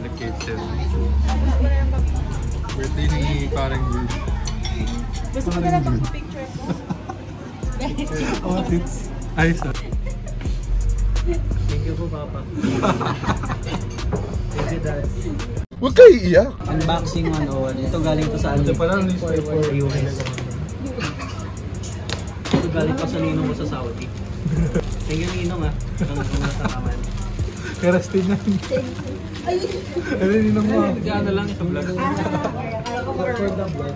garlic kitchen. Birthday ni Karen Will. Gusto ko na lang picture ko. Oh, it's... Ay, sorry. Thank you po, Papa. Thank you, Dad. Huwag kayo iiyak! Unboxing 101. Ito galing to sa Ito pala, newspaper. US. Ito galing pa sa ninong ko sa Saudi. Thank you, ninong ah. Ang nasa kaman. Kerastin na. Ano ninong mo? Ano lang sa vlog. For the vlog.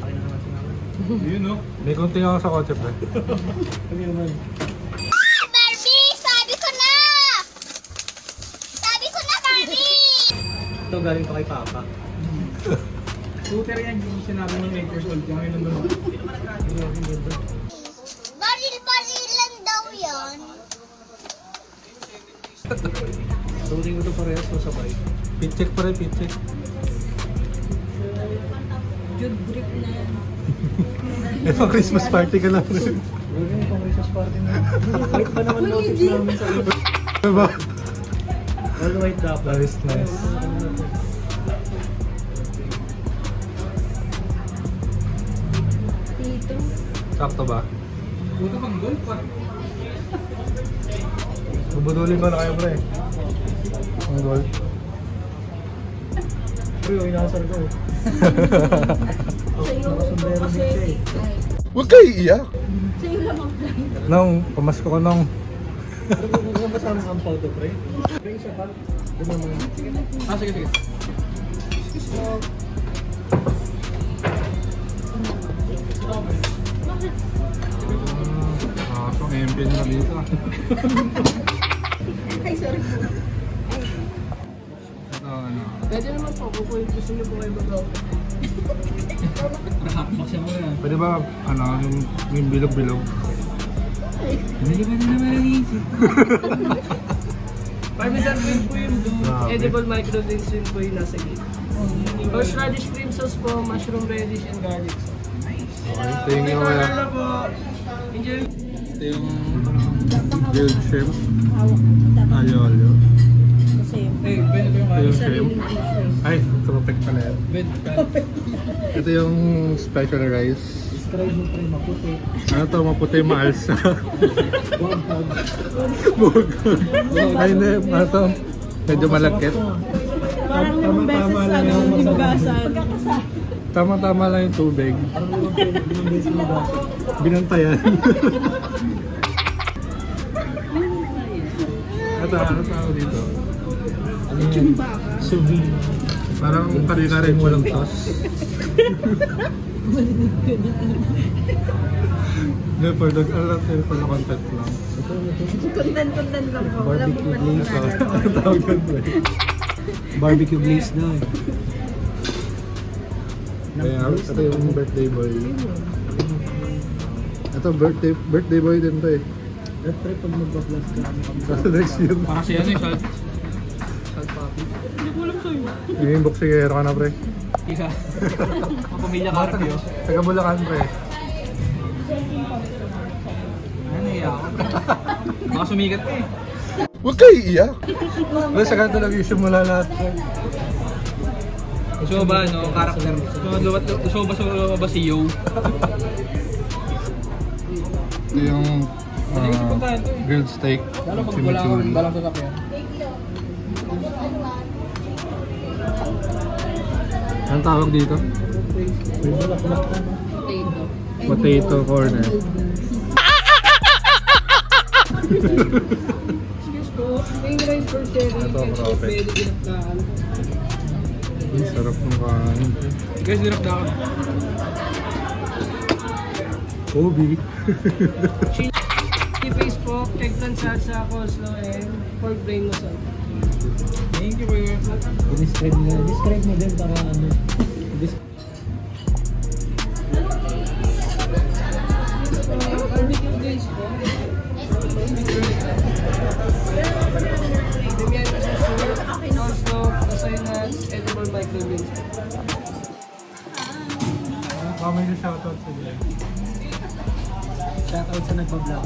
Akin na naman si mama. Yun no? May kunting ako sa kotse pre. Ano naman? Barbie! Sabi ko na! Sabi ko na, Barbie! Ito galing pa kay Papa. Scooter yan, yung sinabi mo 8 years old ka ngayon nandun. Baril-barilan daw yan. Tuloy ko ito parehas mo sabay. Pitcheck pa rin, pitcheck. Good grip na yan. Ito Christmas party ka lang rin. Gawin yung pang Christmas party na. Wait pa naman notice namin sa iyo. Diba? All white dapat. Nice, nice. Dito. Sakto ba? Puto pang golf pa. Bubudulin ko na kayo pre. Ang goal. Uy, yung inasar ko. Sa'yo. Sombrero din siya eh. Huwag kayo iiyak! Sa'yo lang ang plan. Nung, pamasko ko nung. Pero kung kasama ang photo, pre? Pre, isa pa. Diba mo? Ah, sige, sige. Itong MP nila dito. Ay, sorry po. Ito ano. Pwede naman po, kung gusto niyo po kayo mag-go. Nakapbox mo yan. Pwede ba, ano, yung bilog-bilog? Hindi ba na naman iisip? Parmesan cream po yung Grabe. edible microgreens yun po yung nasa gate. Horseradish cream sauce po, mushroom radish and garlic sauce. Okay, thank you kaya. Enjoy! Ito yung grilled shrimp. Ayo. Eh, Ben, ito yung Ito yung kalis. shrimp. Ay, tropik pala yan. Ben, Ito yung special rice. Describe mo, pre, maputi. Ano to, maputi maalsa. Buwag. Bug. Ay, hindi. Ano to? Medyo malakit. Parang limang beses sa hinugasan. Tama-tama lang yung tubig. Parang limang beses mo ba? Binantayan. Ano tawag dito? Ano yun? Sous-vide. Parang kanina rin walang sauce. Hindi, for the content lang. Content lang po. Wala po Barbecue glaze. Ano tawag yun? Barbecue glaze daw eh. Kaya, ito yung birthday boy. Ito, birthday boy din to eh. At pre, pag magpa-vlog ka, ano kami Sa next year. para siya ano eh, salt. salt papi. Hindi ko alam sa'yo. Naging boksingero ka na pre. Isa. Ang pamilya Carpio. Taga Bulacan pre. Ano iya ako? Baka sumigat eh. Huwag kayo iiyak! Pre, sa ganito television mo lahat pre. Gusto mo ba, no? Character. Gusto mo ba si Yo? Ito yung grilled steak. Lalo pag wala akong Chimichurri. balang sasakyan. Anong tawag dito? Potato corner. Excuse po. May rice for sharing. Ito, Ketchup, prope. pwede ginaptaan. Ang sarap ng kain. Guys, dirap na ako. Kobe. Chili paste po, eggplant salsa, coleslaw, and pork brain masal. Thank you, boy. Describe mo din para ano. Barbecue glaze po. Pimiento sa soup, coleslaw, pasay nuts, edible microgreens. Baka may shoutout sa dyan. Shoutout sa nagpa-vlog.